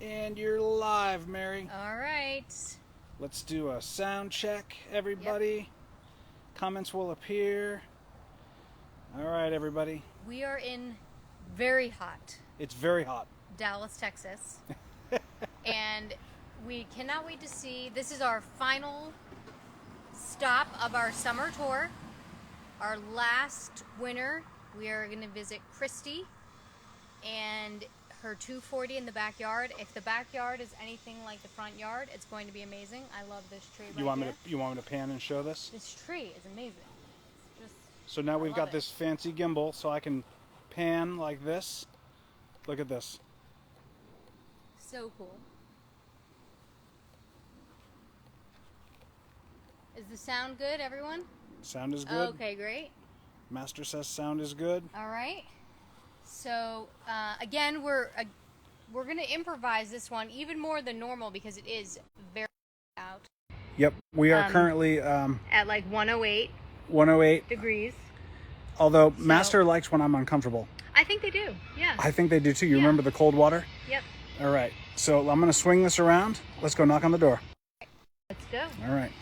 And you're live, Mary. All right. Let's do a sound check, everybody. Yep. Comments will appear. All right, everybody. We are in very hot. It's very hot. Dallas, Texas. And we cannot wait to see. This is our final stop of our summer tour. Our last winter. We are going to visit Christy and her 240 in the backyard. If the backyard is anything like the front yard, it's going to be amazing. I love this tree right here. You want me to pan and show this? This tree is amazing. So now we've got this fancy gimbal, so I can pan like this. Look at this. So cool. Is the sound good, everyone? Sound is good. Okay, great. Master says sound is good. All right. So again, we're going to improvise this one even more than normal because it is very out. Yep, we are currently at like 108 degrees. Although Master likes when I'm uncomfortable. I think they do. Yeah. I think they do too. You remember the cold water? Yep. All right. So I'm going to swing this around. Let's go knock on the door. Let's go. All right.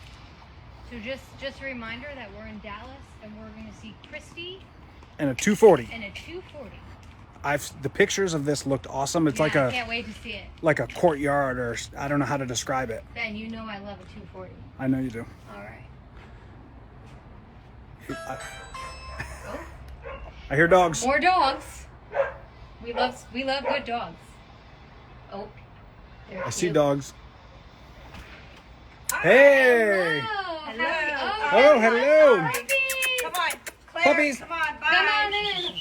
So just a reminder that we're in Dallas and we're going to see Christy and a 240. And a 240. The pictures of this looked awesome. It's like I can't wait to see it. Like a courtyard, or I don't know how to describe it. Ben, you know I love a 240. I know you do. All right. I hear dogs. More dogs. We love good dogs. Oh. I see dogs. Hey. Hello. Oh, hello. Come on, Claire. Puppies. Come on, bye. Come on in.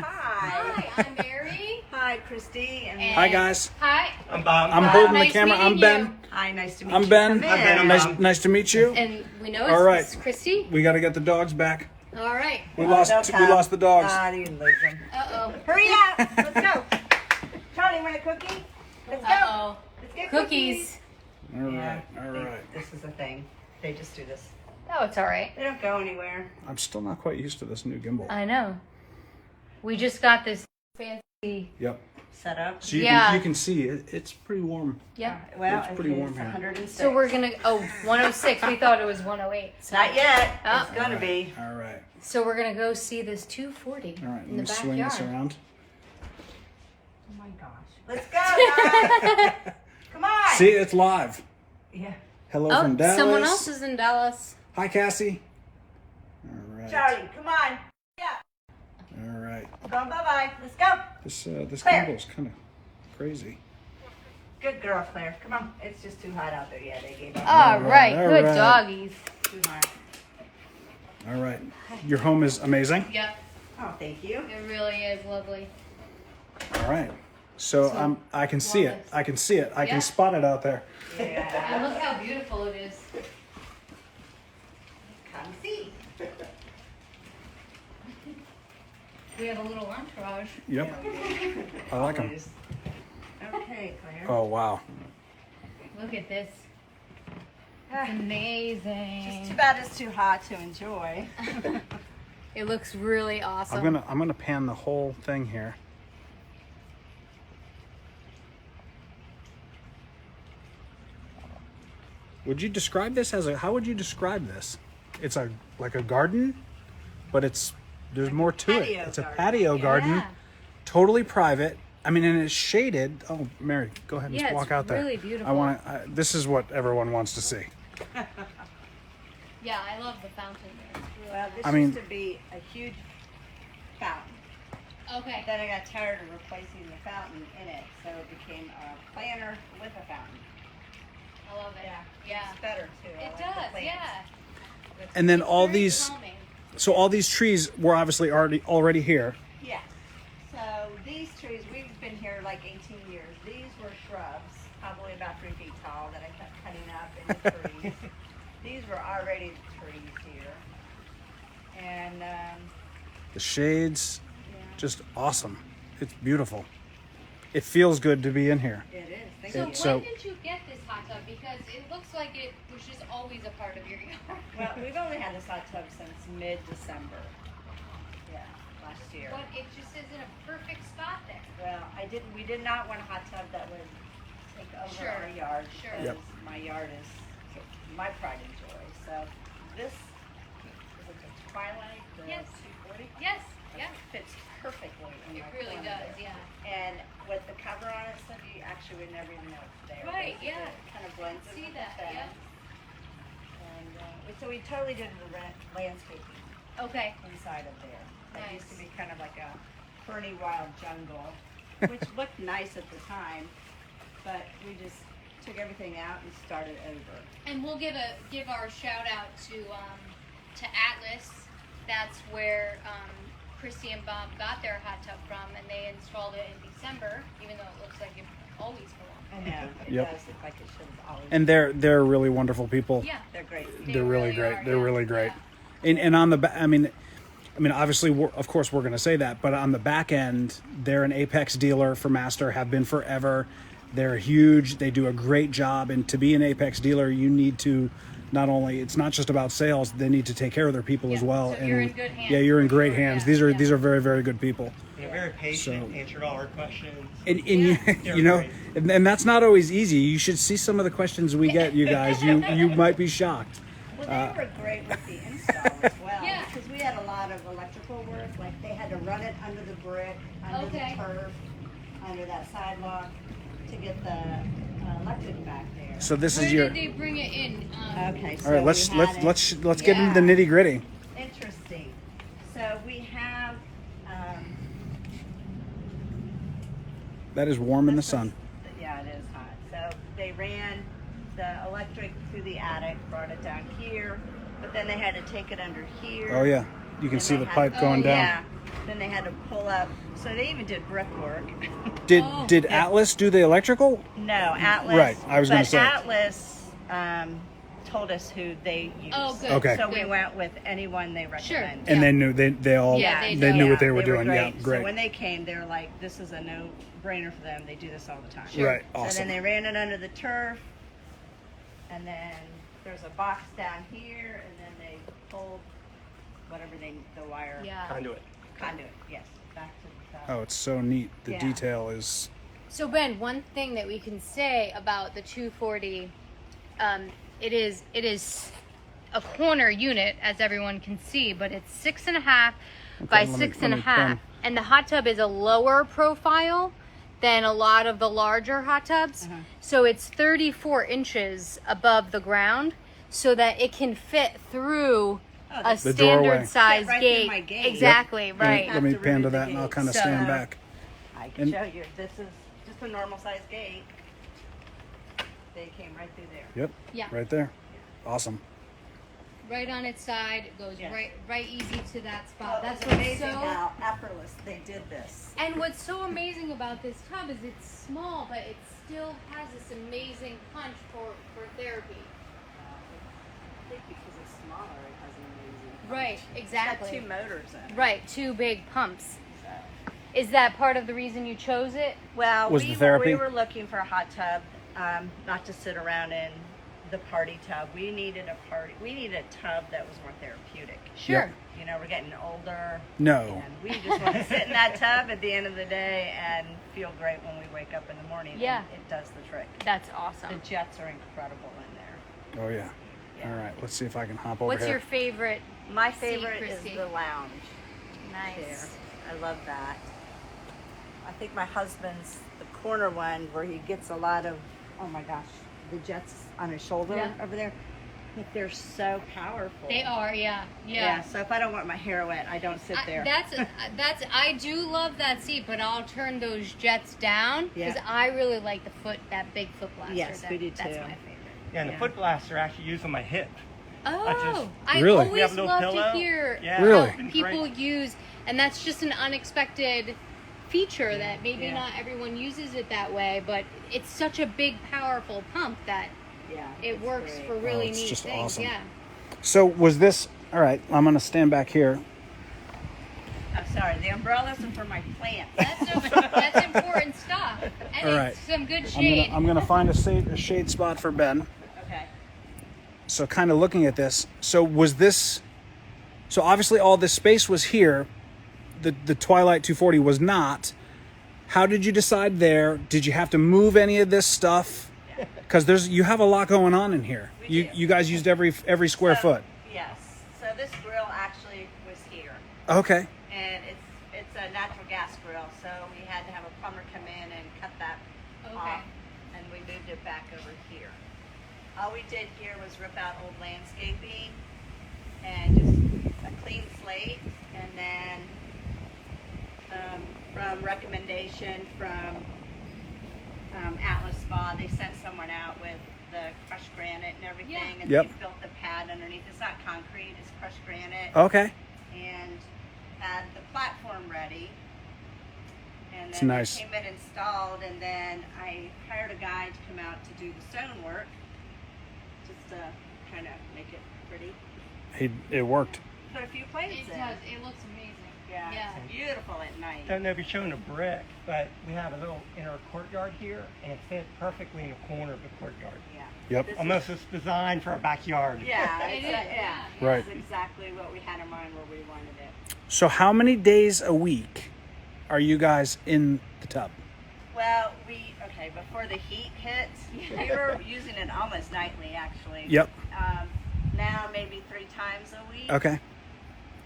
Hi. Hi, I'm Mary. Hi, Christy. And Hi, guys. Hi. I'm Bob. I'm holding nice the camera. meeting I'm Ben. Hi, nice to meet I'm you. Ben. Come in. Nice to meet you. And we know All right. it's Christy. We got to get the dogs back. All right. We lost the dogs. I didn't lose them. Uh-oh. Hurry up. Let's go. Charlie, want a cookie? Let's go. Uh-oh. Let's get Cookies. All right. Yeah, All right. This is a thing. They just do this. Oh, it's all right. They don't go anywhere. I'm still not quite used to this new gimbal. I know. We just got this fancy. Yep. Set up. So you can see it's pretty warm. Yep. Well, It's pretty warm here. 106. So we're going to, 106. We thought it was 108. So. Not yet. Oh. It's gonna be. All right. So we're going to go see this 240 All right. in Let the me swing this backyard. around. Oh my gosh. Let's go, guys. Come on. See, it's live. Yeah. Hello Oh, from Dallas. someone else is in Dallas. Hi, Cassie. All right. Charlie, come on. Yeah. All right. Go on, bye-bye. Let's go. This Claire. gimbal's kind of crazy. Good girl, Claire. Come on. It's just too hot out there. Yeah, they gave up. All right. all Good right. doggies. Too hot. All right. Your home is amazing. Yep. Oh, thank you. It really is lovely. All right. So I can see it. I can see it. I Yeah. can spot it out there. Yeah. And look how beautiful it is. Come see. We have a little entourage. Yep. I like them. Okay, Claire. Oh, wow. Look at this. It's amazing. Just too bad it's too hot to enjoy. It looks really awesome. I'm gonna pan the whole thing here. Would you describe this how would you describe this? It's like a garden, but there's more to it. It's a patio garden, Yeah. totally private. I mean, and it's shaded. Oh, Mary, go ahead and just walk out there. Really beautiful. This is what everyone wants to see. Yeah, I love the fountain there. Well, this used to be a huge fountain. Okay. Then I got tired of replacing the fountain in it, so it became a planter with a fountain. I love it. Yeah. It's better too. I It like the does, plants. yeah. And then all Very these, calming. so all these trees were obviously already here. Yeah. So these trees, we've been here like 18 years. These were shrubs, probably about 3 feet tall, that I kept cutting up in the trees. These were already the trees here. And The shades, yeah, just awesome. It's beautiful. It feels good to be in here. it is. Thank So you. So- when did you get this hot tub? Because it looks like it was just always a part of your yard. Well, we've only had this hot tub since mid-December. Yeah. last year. But it just isn't a perfect spot there. Well, we did not want a hot tub that would take over Sure. our yard Sure. because Yep. my yard is my pride and joy. So this is it the Twilight, the Yes. 240. Yes, yeah. Fits perfectly in It my really corner does, there. yeah. And with the cover on it, stuff, you actually would never even know it's there. Right, Because yeah. It kind of blends in See with that, the yeah. fence. And so we totally did the landscaping Okay. inside of there. That used to Nice. be kind of like a ferny wild jungle, which looked nice at the time, but we just took everything out and started over. And we'll give our shout out to Atlas. That's where Christy and Bob got their hot tub from, and they installed it in December, even though it looks like it always belonged. I know, it Yep. does look like it should have always. And they're really wonderful people. Yeah. They're great. They're really great. are, They're yeah, really great. yeah. And on the back, I mean, obviously, of course, we're going to say that, but on the back end, they're an Apex dealer for Master, have been forever. They're huge. They do a great job. And to be an Apex dealer, you need to it's not just about sales. They need to take care of their people as Yeah. well. So and you're in good hands, yeah, you're in for great sure. hands. Yeah, These yeah. are very, very good people. They're very patient, So- answered all our questions. And They're you know, great. and that's not always easy. You should see some of the questions we get, you guys. You might be shocked. Well, they were great with the install as well. Yeah. Because we had a lot of electrical work, like they had to run it under the brick, under Okay. the turf, under that sidewalk to get the electric back there. So this Where is your. did they bring it in? Okay, so All right, we let's had it- let's get into the Yeah. nitty gritty. Interesting. So we have. That is warm in the this sun. is- Yeah, it is hot. So they ran the electric through the attic, brought it down here, but then they had to take it under here. Oh yeah, you can Then see they the had- pipe going down. Yeah. Then they had to pull up. So they even did brickwork. Did Oh. did Atlas do the electrical? No, Atlas. Right, I was gonna but say. Atlas told us who they used. Oh, good. Okay. So we Good. went with anyone they recommended. And Yeah. they knew they all Yeah, they knew what they were doing. Great. Yeah, great. So when they came, they were like, "This is a no-brainer for them. They do this all the time." Sure. Right, So awesome. then they ran it under the turf, and then there's a box down here, and then they pulled whatever the wire Yeah. Conduit. conduit. Yes, back to the top. Oh, it's so neat. The Yeah. detail is. So Ben, one thing that we can say about the 240, it is a corner unit, as everyone can see, but it's 6.5 by let me- 6.5, let me and the hot tub is a lower profile than a lot of the larger hot tubs. So it's 34 inches above the ground, so that it can fit through a that's- The doorway. standard size Fit right through gate. my gate. Exactly, Yep. right. Let me Have to pan to remove the that, and I'll gate. kind of So- stand back. I can And- show you. This is just a normal size gate. They came right through there. Yep. Yeah. Right there. Awesome. Right on its side, it goes Yes. right easy to that Well, spot. That's it's what's amazing so. how effortless they did this. And what's so amazing about this tub is it's small, but it still has this amazing punch for therapy. I think because it's smaller, it has an amazing. Right, It's got exactly. two motors in it. Right, two big pumps. So. Is that part of the reason you chose it? Well, Was we, the therapy? we were looking for a hot tub, not to sit around in the party tub. We needed We needed a tub that was more therapeutic. Sure. You know, we're getting older. No. And we just want to sit in that tub at the end of the day and feel great when we wake up in the morning. Yeah. And it does the trick. That's The awesome. jets are incredible in there. Oh yeah. Yeah. All right. Let's see if I can hop over What's here. your favorite? My Seat, favorite is Christy. the lounge chair. Nice. I love that. I think my husband's the corner one where he gets a lot of, oh my gosh, the jets on his shoulder Yeah. over there. But they're so powerful. They are, yeah. Yeah. So if I don't want my hair wet, I don't sit there. I do love that seat, but I'll turn those jets down because Yeah. I really like that big foot blaster. Yes, we do That's too. my favorite. Yeah, and Yeah. the foot blaster actually used on my hip. Oh, I Really? We have always a little love pillow. to hear Yeah, Really? it's been people great. use, and that's just an unexpected feature that maybe Yeah. not everyone uses it that way, but it's such a big, powerful pump that Yeah. it it's works great. for really it's neat just things. awesome. Yeah. So was this? All right. I'm gonna stand back here. Oh, sorry, the umbrella's are for my plants. That's important stuff, and All it's some good I'm shade. gonna find a shade spot for Ben. Okay. So kind of looking at this. So was this? So obviously all this space was here. the Twilight 240 was not. How did you decide there? Did you have to move any of this stuff? Because you have a lot going on in here. You guys used every square foot. Yes. So this grill actually was here. Okay. And it's a natural gas grill, so we had to have a plumber come in and cut that off, and we moved it back over here. All we did here was rip out old landscaping and just a clean slate, and then from recommendation from Atlas Spa, they sent someone out with the crushed granite and everything, and Yep. they built the pad underneath. It's not concrete, it's crushed granite. Okay. And had the platform ready. And It's then nice. they came in installed, and then I hired a guy to come out to do the stonework, just to kind of make it pretty. It worked. Put a few plates It in. does. It looks amazing. Yeah, Yeah. it's beautiful at night. Don't know if you're showing a brick, but we have a little inner courtyard here, and it fit perfectly in the corner of the courtyard. Yeah. Yep. This is- Almost as designed for a backyard. Yeah, It it's is, yeah. Right. This is exactly what we had in mind where we wanted it. So how many days a week are you guys in the tub? Well, before the heat hits, we were using it almost nightly, actually. Yep. Now maybe 3 times a week. Okay.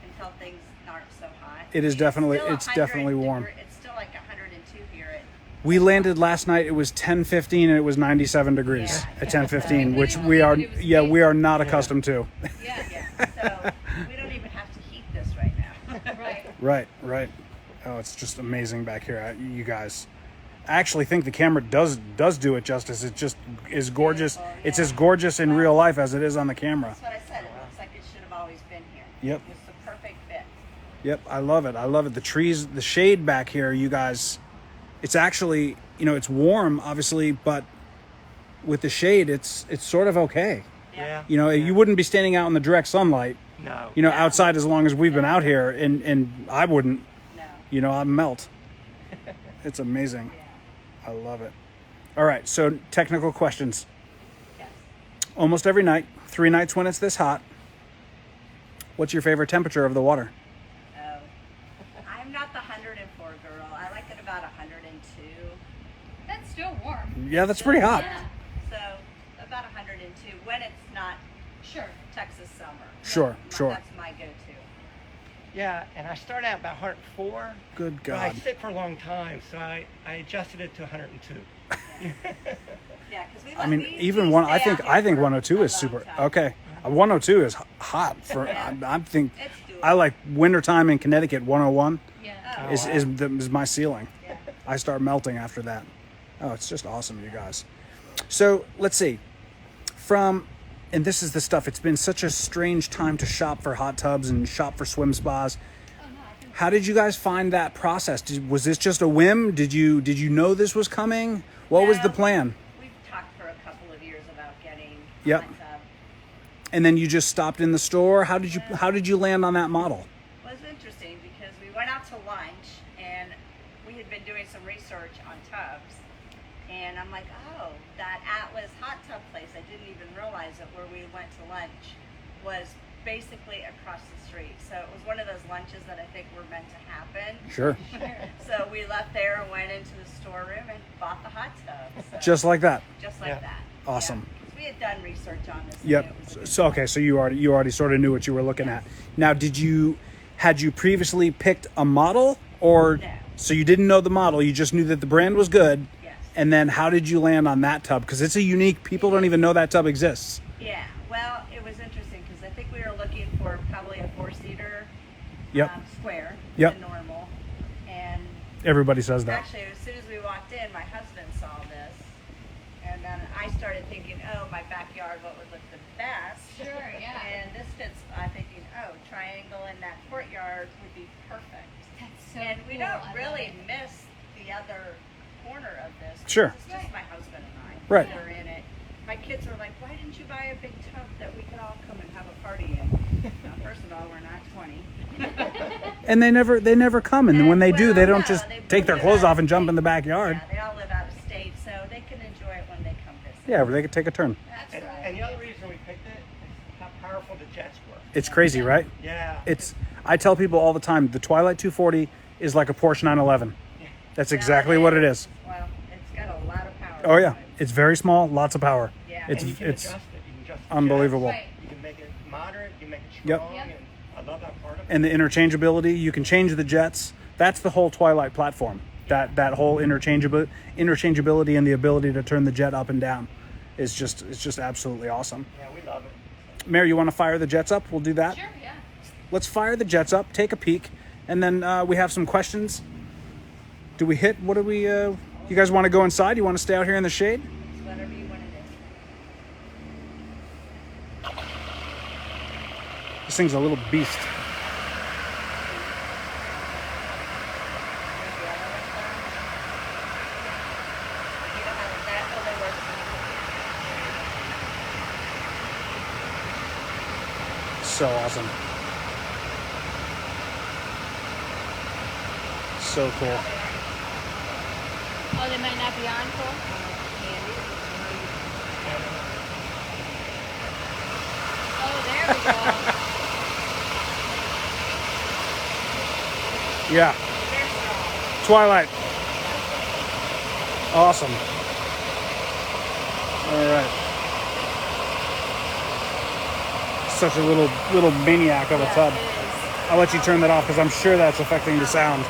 Until things aren't so hot. It is definitely- still it's definitely 100 warm. It's still like 102 here. We landed last night. It was 10:15 and it was 97 degrees Yeah. at 10:15, We which didn't we are believe it was we are not accustomed to. Yeah. Yeah. So we don't even have to heat this right now. Right. Right. Oh, it's just amazing back here, you guys. I actually think the camera does do it justice. It just is gorgeous. Beautiful, It's yeah. as gorgeous in real life as it is on the camera. That's what I said. It looks like it should have always been here. Yep. It was the perfect fit. Yep, I love it. I love it. The trees, the shade back here, you guys. It's actually, it's warm, obviously, but with the shade, it's sort of okay. Yeah. You wouldn't be standing out in the direct sunlight, No. outside as long as we've been out here, and I wouldn't, No. I'd melt. It's amazing. I love it. All right, so technical questions. Yes. Almost every night, 3 nights when it's this hot. What's your favorite temperature of the water? Oh. I'm not the 104 girl. I like it about 102. That's still warm. Yeah, that's pretty hot. Yeah. So about 102 when it's not Sure. Texas summer. Sure. That's my go-to. Yeah, and I started out about 104. Good But I God. sit for a long time, so I adjusted it to 102. Yeah, because we. I mean, even one. I think 102 is super. Okay, 102 is hot for. I think It's doable. I like wintertime in Connecticut. 101 Yeah. Oh, is my ceiling. Yeah. I start melting after that. Oh, it's just awesome, you guys. So let's see. And this is the stuff. It's been such a strange time to shop for hot tubs and shop for swim spas. How did you guys find that process? Was this just a whim? Did you know this was coming? What was the No, plan? We've talked for a couple of years about getting. Yep. a hot tub. And then you just stopped in the store. How did you land on that model? It was interesting because we went out to lunch and we had been doing some research on tubs, and I'm like, oh, that Atlas hot tub place, I didn't even realize that where we went to lunch was basically across the street. So it was one of those lunches that I think were meant to happen. Sure. So we left there and went into the storeroom and bought the hot tub. So, Just like that. just like Yeah. that. Awesome. Yeah. 'Cause we had done research on this. and Yep. it was a good So okay, so you already sort of knew what you were looking at. Now, had you previously picked a model, or No. so you didn't know the model, you just knew that the brand was good? Yes. And then how did you land on that tub? Because it's a unique. People don't even know that tub exists. Yeah, well, it was interesting because I think we were looking for probably a 4-seater Yep. square, Yep. the normal. And Everybody says that. actually, as soon as we walked in, my husband saw this. And then I started thinking, oh, my backyard, what would look the best? Sure, yeah. And this fits, I'm thinking, oh, triangle in that courtyard would be perfect. That's so And we cool. don't I love really it. miss the other corner of this. Sure. It's just my husband and I. Right. We're in it. My kids were like, why didn't you buy a big tub that we could all come and have a party in? Now, first of all, we're not 20. And they never come. And when they do, Well, they don't no, just they take their live clothes out off of and jump state. in the backyard. Yeah, they all live out of state, so they can enjoy it when they come visit. Yeah, where they could take a turn. That's And, right. and the other reason we picked it is how powerful the jets were. It's crazy, right? Yeah. I tell people all the time, the Twilight 240 is like a Porsche 911. That's exactly what it is. Well, it's got a lot of power. Oh yeah, it's very small, lots of power. Yeah. It's And you can it's adjust it. You can adjust the unbelievable. Right. jets. You can make it moderate. You can make it Yep. strong. And I love that part of it. And the interchangeability, you can change the jets. That's the whole Twilight platform. That whole interchangeability and the ability to turn the jet up and down is just absolutely awesome. Yeah, we love it. Mary, you want to fire the jets up? We'll do that. Sure, yeah. Let's fire the jets up, take a peek, and then we have some questions. Do we hit? What do we? You guys want to go inside? You want to stay out here in the shade? It's whatever you want to do. This thing's a little beast. You don't have that only works. So awesome. So cool. Oh, they might not be on full? Oh, there we go. Yeah. Twilight. Awesome. All right. Such a little maniac of a tub. It is. I'll let you turn that off because I'm sure that's affecting the sound. I'm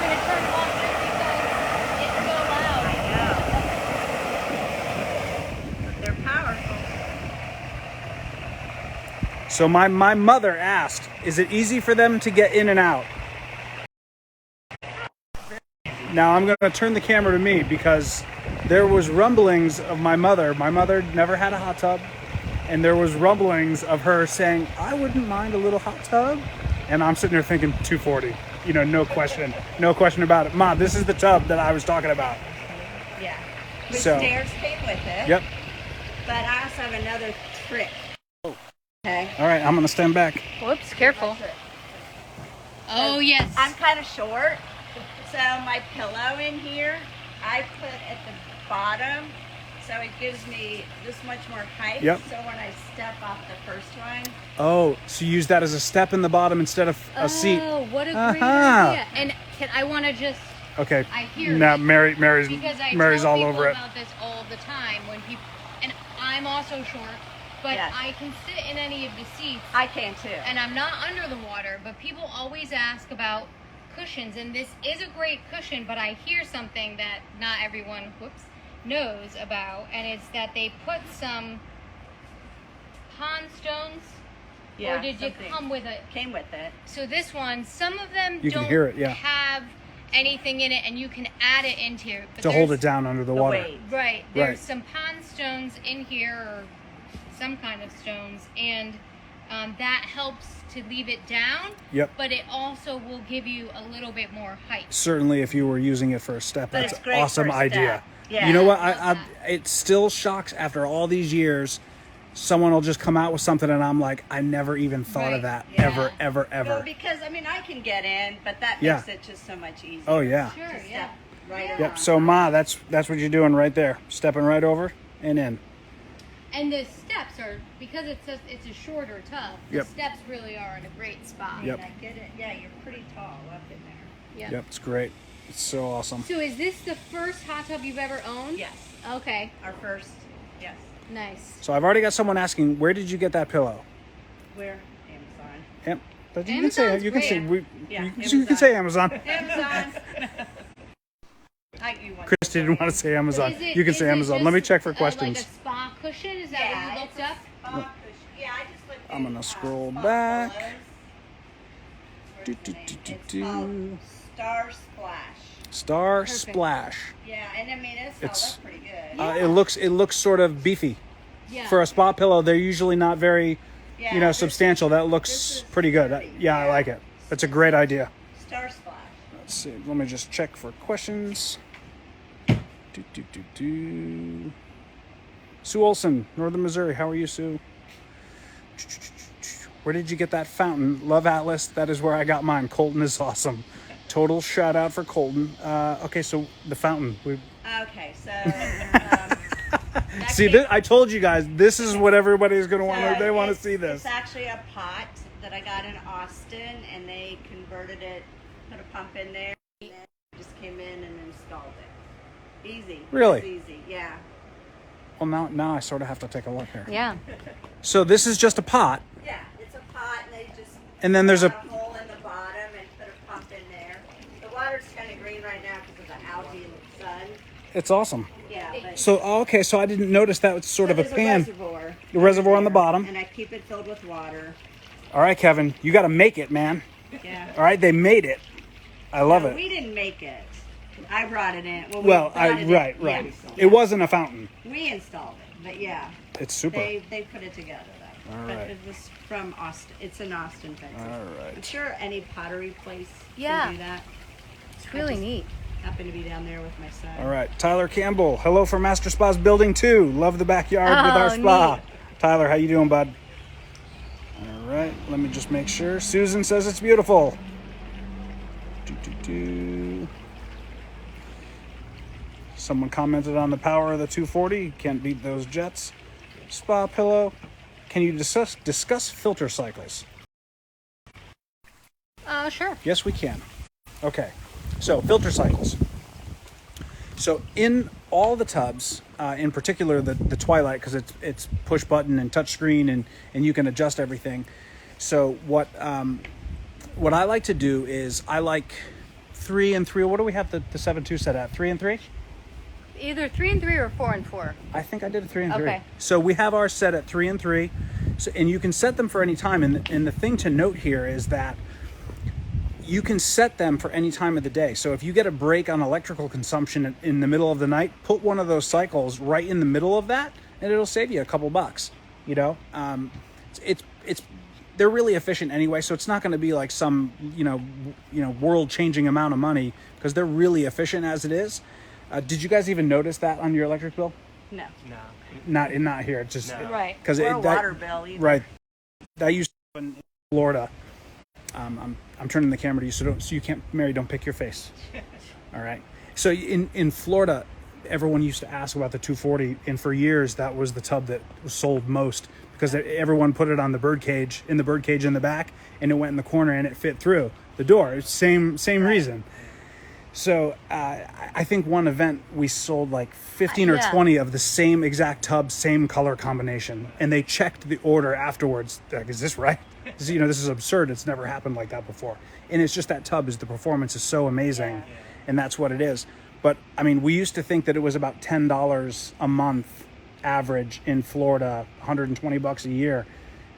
gonna turn it off just because it's so loud. They're powerful. So my mother asked, is it easy for them to get in and out? Now I'm going to turn the camera to me because there was rumblings of my mother. My mother never had a hot tub. And there was rumblings of her saying, I wouldn't mind a little hot tub. And I'm sitting there thinking 240, you know, no question about it. Mom, this is the tub that I was talking about. Yeah. With So- stairs came with it. Yep. But I also have another trick. Okay. All right, I'm going to stand back. Whoops, careful. Oh, yes. I'm kind of short, so my pillow in here, I put at the bottom, so it gives me this much more height. Yep. So when I step off the first one, Oh, so you use that as a step in the bottom instead of a seat. Oh, what a great Uh-huh. idea. And I want to just, Okay. I hear Now it. Mary's Because I Mary's tell all people over it. about this all the time when people, and I'm also short, but Yes. I can sit in any of the seats I can too. and I'm not under the water, but people always ask about cushions, and this is a great cushion, but I hear something that not everyone, knows about, and it's that they put some pond stones, Yeah, or did you something. come with it? Came with it. So this one, some of them You can don't hear it, yeah. have anything in it, and you can add it into here. But To hold there's- it down under the The water. weight. Right. There's Right. some pond stones in here, or some kind of stones, and that helps to leave it down. Yep. But it also will give you a little bit more height. Certainly, if you were using it for a step, But that's it's an great awesome for a idea. step. Yeah. You know what? I love It still shocks after all these years. Someone will just come out with something, and I'm like, I never even thought of Right. that. Yeah. Ever, ever, Well, ever. because I mean, I can get in, but that Yeah. makes it just so much easier. Oh yeah. Sure. To Yeah. step right Yep. around. So Ma, that's what you're doing right there. Stepping right over and in. And the steps are, because it's a shorter tub. The Yep. steps really are in a great spot. Yep. I get it. Yeah, you're pretty tall up in there. Yep. Yep. It's great. It's so awesome. So is this the first hot tub you've ever owned? Yes. Okay. Our first. Yes. Nice. So I've already got someone asking, where did you get that pillow? Where? Amazon. Yep. But you can say Amazon's you can say great. Yeah, you can Amazon. say Amazon. Amazon. You want Chris didn't want to say Amazon. Is it- You can is say it Amazon. Let me just, check for like questions. a spa cushion? Is that Yeah, what you looked it's up? a spa cushion. Yeah, I just looked I'm at, gonna scroll spa back. pillows. Where's Do, the do, name? do, do, It's do. called Star Splash. Star Perfect. Splash. Yeah, and I mean it's held It's- up pretty good. Yeah. It looks sort of beefy. Yeah. For a spa pillow, they're usually not very, Yeah, you know, this- substantial. That this looks is pretty good. sturdy. Yeah, I like it. That's a great idea. Star Splash. Let's see. Let me just check for questions. Sue Olson, Northern Missouri. How are you, Sue? Where did you get that fountain? Love Atlas. That is where I got mine. Colton is awesome. Total shout out for Colton. Okay, so the fountain. Okay, so See, I told you guys, this is what everybody's going to want. So They want to it's- see this. It's actually a pot that I got in Austin, and they converted it, put a pump in there, and then just came in and installed it. Easy. Really? It's easy, yeah. Well, now I sort of have to take a look here. Yeah. So this is just a pot, Yeah, it's a pot, and they just and then there's cut a. a hole in the bottom and put a pump in there. The water's kind of green right now because of the algae and the sun. It's awesome. Yeah, but So okay, so I didn't notice that was sort of a there's pan. reservoir. The reservoir on the bottom. And I keep it filled with water. All right, Kevin, you got to make it, man. Yeah. All right, they made it. I love No, it. we didn't make it. I brought it in. We Well, brought it in. right. Yeah, It wasn't a fountain. we installed it, but yeah, It's super. they put it together though. All But right. it was from Austin. It's in Austin, Texas. All right. I'm sure any pottery place Yeah. can do that. It's really neat. Happen to be down there with my son. All right, Tyler Campbell. Hello from Master Spa's Building 2. Love the backyard with our Oh, spa. neat. Tyler, how you doing, bud? All right, let me just make sure. Susan says it's beautiful. Do. Someone commented on the power of the 240. Can't beat those jets. Spa pillow. Can you discuss filter cycles? Sure. Yes, we can. Okay, so filter cycles. So in all the tubs, in particular the Twilight, because it's push button and touch screen, and you can adjust everything. So what I like to do is I like 3 and 3. What do we have the 7.2 set at? 3 and 3? Either 3 and 3 or 4 and 4. I think I did a 3 and 3. Okay. So we have ours set at 3 and 3, and you can set them for any time. And the thing to note here is that you can set them for any time of the day. So if you get a break on electrical consumption in the middle of the night, put one of those cycles right in the middle of that, and it'll save you a couple bucks. You know, it's they're really efficient anyway. So it's not going to be like some world-changing amount of money, because they're really efficient as it is. Did you guys even notice that on your electric bill? No. No. Not here. It's just No. Right. because Or a water bill either. Right. That used to happen in Florida. I'm turning the camera to you so you can't, Mary, don't pick your face. All right. So in Florida, everyone used to ask about the 240, and for years that was the tub that was sold most, because everyone put it on the bird cage in the back, and it went in the corner and it fit through the door. It's same reason. So I think one event we sold like 15 or Yeah. 20 of the same exact tub, same color combination, and they checked the order afterwards. Like, is this right? This is absurd. It's never happened like that before. And it's just that tub the performance is so amazing, and that's what it is. But I mean, we used to think that it was about $10 a month average in Florida, $120 a year,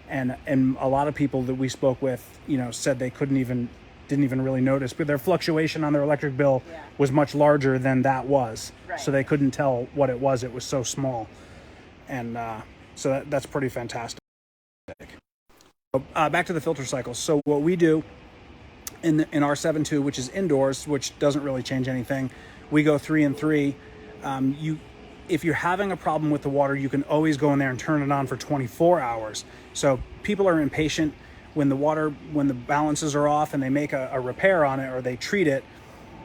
and a lot of people that we spoke with, said they didn't even really notice, but their fluctuation on their electric bill was much larger than that was. Right. So they couldn't tell what it was. It was so small. And so that's pretty fantastic. Back to the filter cycles. So what we do in our 7.2, which is indoors, which doesn't really change anything, we go 3 and 3. If you're having a problem with the water, you can always go in there and turn it on for 24 hours. So people are impatient when the balances are off and they make a repair on it or they treat it.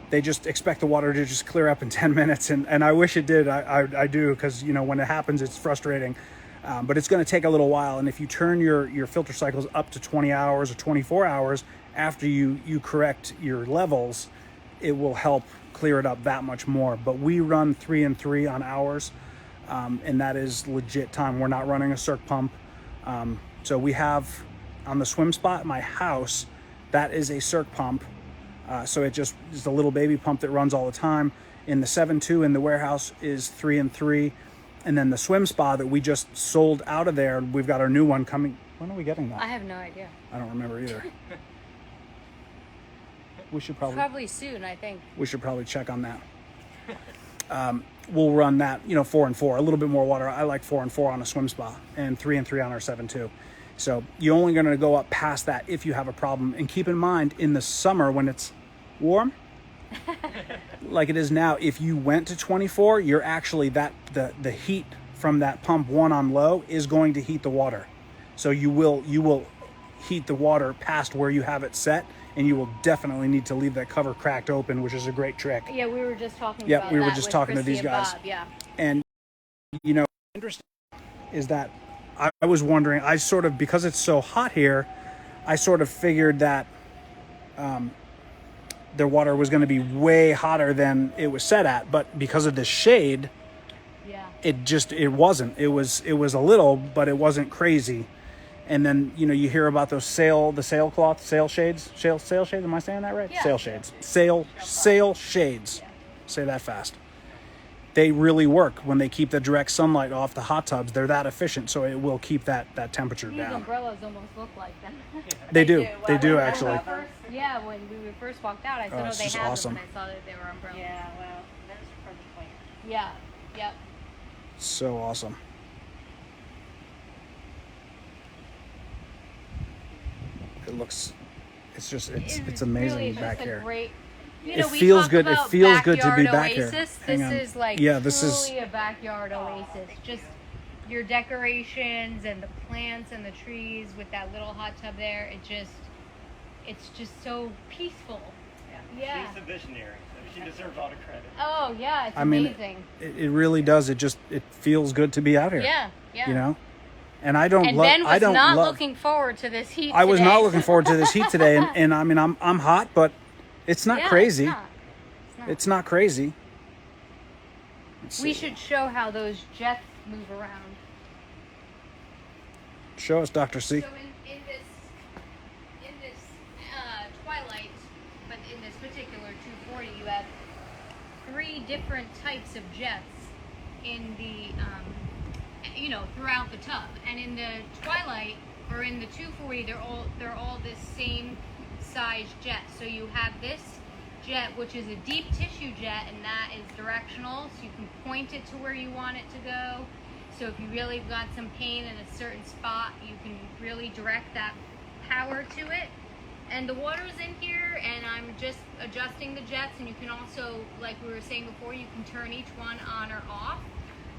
They just expect the water to just clear up in 10 minutes. And I wish it did. I do, because when it happens, it's frustrating. But it's going to take a little while. And if you turn your filter cycles up to 20 hours or 24 hours after you correct your levels, it will help clear it up that much more. But we run 3 and 3 on ours, and that is legit time. We're not running a circ pump. So we have on the swim spot at my house, that is a circ pump. So it just is a little baby pump that runs all the time. In the 7.2 in the warehouse is 3 and 3. And then the swim spa that we just sold out of there, we've got our new one coming. When are we getting that? I have no idea. I don't remember either. We should Probably soon, I think. we should probably check on that. We'll run that, 4 and 4, a little bit more water. I like 4 and 4 on a swim spa, and 3 and 3 on our 7.2. So you're only going to go up past that if you have a problem. And keep in mind, in the summer when it's warm, like it is now, if you went to 24, you're actually the heat from that pump one on low is going to heat the water. So you will heat the water past where you have it set, and you will definitely need to leave that cover cracked open, which is a great trick. Yeah, we were just talking Yeah, about we were that just with talking to Christy these and guys. Bob, yeah. And Interesting is that I was wondering, I sort of, because it's so hot here, I sort of figured that their water was going to be way hotter than it was set at, but because of this shade, Yeah. it wasn't. It was a little, but it wasn't crazy. And then, you know, you hear about those sail shades. Am I saying that right? Yeah. Sail shades. Sail shades. Say that fast. They really work when they keep the direct sunlight off the hot tubs. They're that efficient, so it will keep that temperature These down. umbrellas almost look like them. They do. Well, They do they're actually. umbrellas. Yeah, when we first walked out, I said, Oh, "Oh, it's they just have awesome. them," and I saw that they were umbrellas. Yeah, well, those are for the plant. Yeah. Yep. So awesome. It looks. It's amazing really back just a here. Great, you It know, we feels talk good. It about feels good to be backyard back here. oasis. Hang This on. is like Yeah, this is- truly a backyard oasis. Just your decorations and the plants and the trees with that little hot tub there. It's just so peaceful. Yeah. She's a visionary, so she deserves all the credit. Oh yeah, it's I mean, amazing. it really does. It feels good to be out here. Yeah. Yeah. You know, and I don't And love. Ben I was don't not love. looking forward to this heat. I was today. not looking forward to this heat today, and I mean I'm hot, but it's not Yeah, crazy. It's not. It's not. It's not crazy. Let's We see. should show how those jets move around. Show us, Dr. C. So in this twilight, but in this particular 240, you have 3 different types of jets in the throughout the tub. And in the twilight or in the 240, they're all this same size jet. So you have this jet, which is a deep tissue jet, and that is directional, so you can point it to where you want it to go. So if you really got some pain in a certain spot, you can really direct that power to it. And the water's in here, and I'm just adjusting the jets, and you can also, like we were saying before, you can turn each one on or off.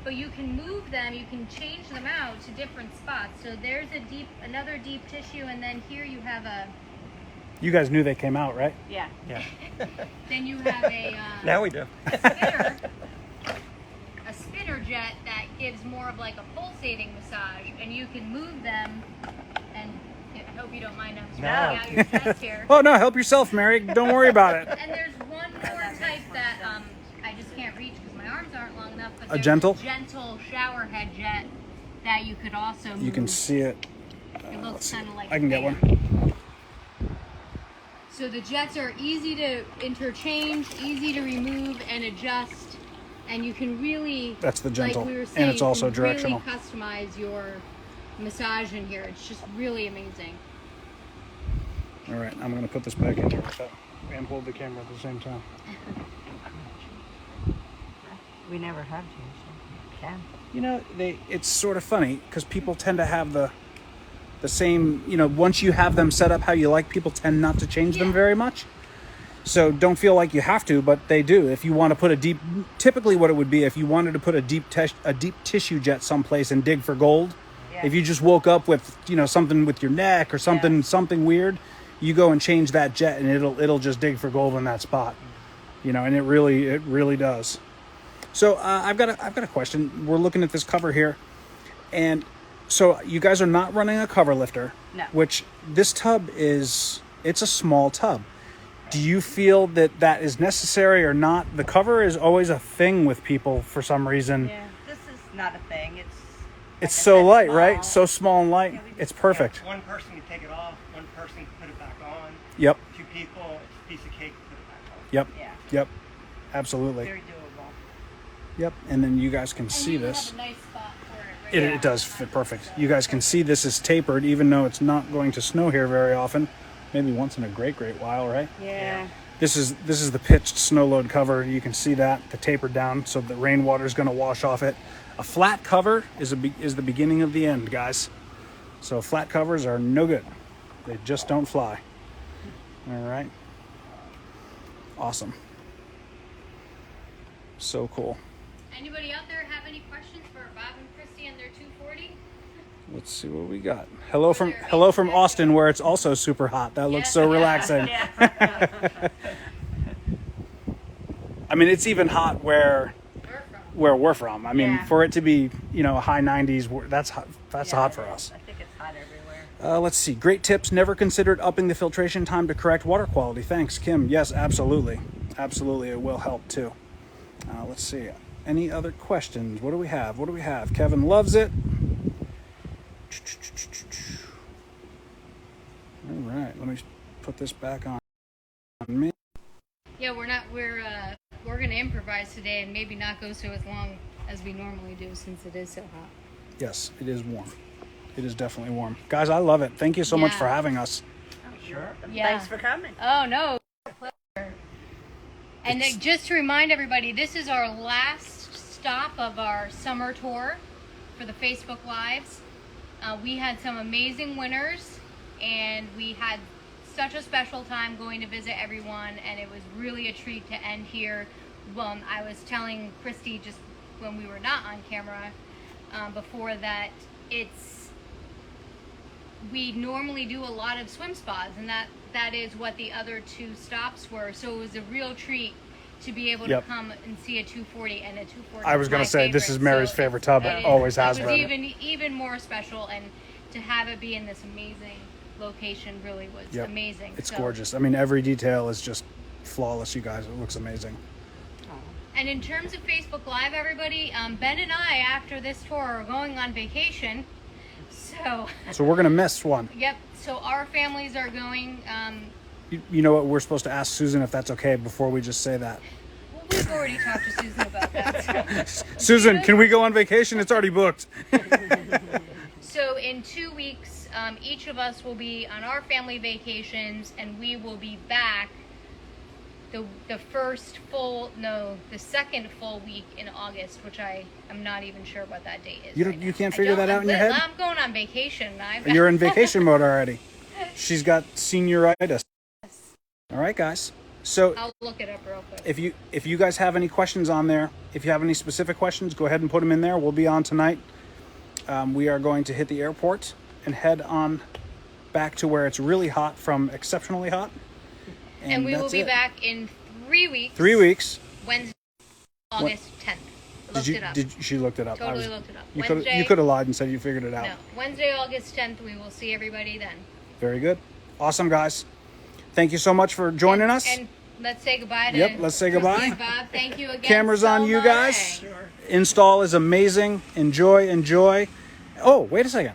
But you can move them, you can change them out to different spots. So there's another deep tissue, and then here you have You guys knew they came out, right? yeah. Yeah. Then you have a Now we do. a spinner jet that gives more of like a pulsating massage, and you can move them. And I hope you don't mind I'm spreading out your chest here. Oh no, help yourself, Mary. Don't worry about it. And there's one more type that I just can't reach because my arms aren't long enough. But there's gentle? a gentle shower head jet that you could also move. You can see it. It looks kind of like I can a get fan. one. So the jets are easy to interchange, easy to remove and adjust, and you can really, That's the gentle, like we were and saying, it's also you can directional. really customize your massage in here. It's just really amazing. All right, I'm going to put this back in here with that and hold the camera at the same time. We never have changed them. You know, it's sort of funny because people tend to have the same, you know, once you have them set up how you like, people tend not to change them Yeah. very much. So don't feel like you have to, but they do. If you want to put typically what it would be if you wanted to put a deep tissue jet someplace and dig for gold. Yeah. If you just woke up with, you know, something with your neck or something weird, you go and change that jet and it'll just dig for gold in that spot. You know, and it really does. So I've got a question. We're looking at this cover here, and so you guys are not running a cover lifter. No. Which this tub it's a small tub. Do you feel that is necessary or not? The cover is always a thing with people for some reason. Yeah, this is not a thing. It's It's like I so said, light, small. right? So small and light. Yeah, we just- It's perfect. One person can take it off, one person can put it back on. Yep. 2 people, it's a piece of cake to put it back on. Yep. Yeah, Yep. Absolutely. very doable. Yep. And then you guys can And see you this. have a nice spot for it, right? It does fit perfect. You guys can see this is tapered, even though it's not going to snow here very often. Maybe once in a great while, right? Yeah. This is the pitched snow load cover. You can see that the tapered down, so the rainwater is going to wash off it. A flat cover is the beginning of the end, guys. So flat covers are no good. They just don't fly. All right. Awesome. So cool. Anybody out there have any questions for Bob and Christy and their 240? Let's see what we got. Hello from Austin, where it's also super hot. That looks so Yeah. relaxing. Yeah. I mean, it's even hot where We're from. where we're from. I mean, Yeah. for it to be, you know, high 90s, that's hot, that's Yeah, hot it for is. us. I think it's hot everywhere. Let's see. Great tips. Never considered upping the filtration time to correct water quality. Thanks, Kim. Yes, absolutely. Absolutely. It will help too. Let's see. Any other questions? What do we have? What do we have? Kevin loves it. All right. Let me put this back on me. Yeah, we're gonna improvise today and maybe not go so as long as we normally do since it is so hot. Yes, it is warm. It is definitely warm. Guys, I love it. Thank you so much Yeah. for having us. Oh, sure. Yeah. Thanks for coming. Oh no. Pleasure. And just to remind everybody, this is our last stop of our summer tour for the Facebook Lives. We had some amazing winners, and we had such a special time going to visit everyone, and it was really a treat to end here. I was telling Christy just when we were not on camera before that we normally do a lot of swim spas, and that is what the other two stops were. So it was a real treat to be able Yep. to come and see a 240, and a 240. I was going gonna to say, this is Mary's favorite tub. It always has It was been. even more special, and to have it be in this amazing location really was Yep. amazing. It's So- gorgeous. I mean, every detail is just flawless, you guys. It looks amazing. And in terms of Facebook Live, everybody, Ben and I, after this tour, are going on vacation. So, So we're gonna miss one. yep. So our families are going. You know what? We're supposed to ask Susan if that's okay before we just say that. Well, we've already talked to Susan about that. So. Susan, can we go on vacation? It's already booked. So in 2 weeks, each of us will be on our family vacations, and we will be back the second full week in August, which I am not even sure what that date is. You right you now. can't I figure don't- that out in your head? I'm going on vacation. You're in vacation mode already. She's got senioritis. All right, guys. So I'll look it up real quick. if you guys have any questions on there, if you have any specific questions, go ahead and put them in there. We'll be on tonight. We are going to hit the airport and head on back to where it's really hot from exceptionally hot. And we will that's be it. back in 3 weeks. 3 weeks. Wednesday, August 10th. Looked it up. She looked it up? Totally looked it up. You Wednesday- could have lied and said you figured it out. No, Wednesday, August 10th. We will see everybody then. Very good. Awesome, guys. Thank you so much for joining us. And let's say goodbye to Yep, let's say Christy goodbye. and Bob. Thank you again. Cameras so on you much. guys. Install is amazing. Enjoy. Oh, wait a second.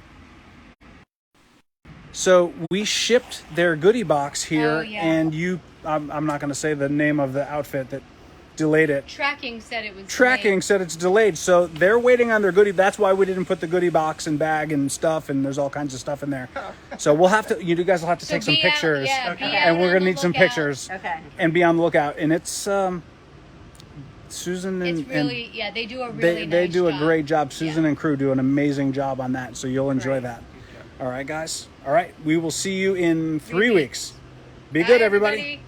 So we shipped their goodie box here, Oh, yeah. and I'm not going to say the name of the outfit that delayed it. Tracking said it was Tracking delayed. said it's delayed, so they're waiting on their goodie. That's why we didn't put the goodie box and bag and stuff, and there's all kinds of stuff in there. So we'll have to. You guys will have to So take some be out- pictures, yeah, be Okay. out and we're on gonna the need some lookout. pictures Okay. and be on the lookout. And it's Susan and It's really they do a and really they nice do a job. great job. Susan Yeah. and crew do an amazing job on that. So you'll enjoy Great. that. All right, guys. All right, we will see you in 3 3 weeks. Be Bye, good, everybody. everybody.